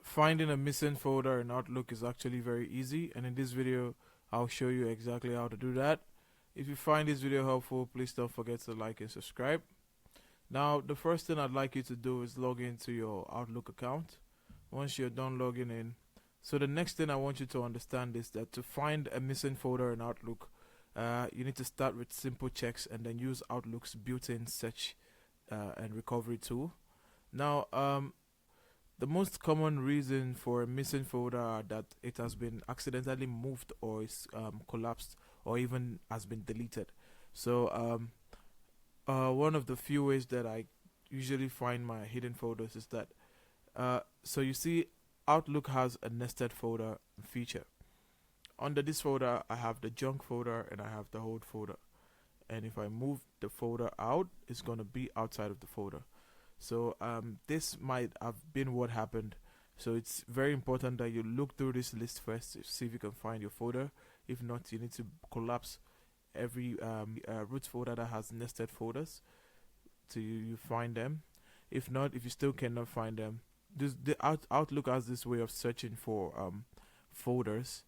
Finding a missing folder in Outlook is actually very easy, and in this video I'll show you exactly how to do that. If you find this video helpful, please don't forget to like and subscribe. Now the first thing I'd like you to do is log into your Outlook account. Once you're done logging in, so the next thing I want you to understand is that to find a missing folder in Outlook, you need to start with simple checks and then use Outlook's built-in search and recovery tool. Now the most common reason for a missing folder are that it has been accidentally moved or is collapsed or even has been deleted. So one of the few ways that I usually find my hidden folders is that so you see Outlook has a nested folder feature. Under this folder I have the junk folder and I have the hold folder, and if I move the folder out, it's going to be outside of the folder. So this might have been what happened. So it's very important that you look through this list first to see if you can find your folder. If not, you need to collapse every root folder that has nested folders till you find them. If not, if you still cannot find them, Outlook has this way of searching for folders.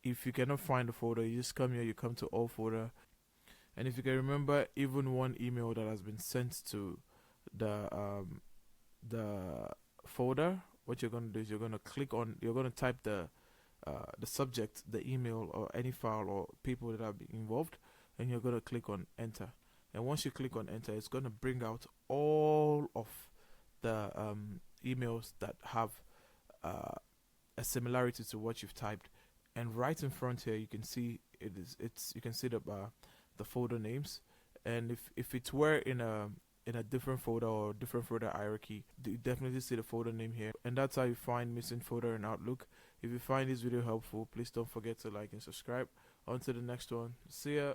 If you cannot find the folder, you just come here, you come to all folder, and if you can remember even one email that has been sent to the folder, what you're going to do is you're going to type the subject, the email or any file or people that have been involved, and you're going to click on enter. And once you click on enter, it's going to bring out all of the emails that have a similarity to what you've typed. And right in front here, you can see you can see the folder names. And if it were in a different folder or different folder hierarchy, you definitely see the folder name here. And that's how you find missing folder in Outlook. If you find this video helpful, please don't forget to like and subscribe. On to the next one. See ya.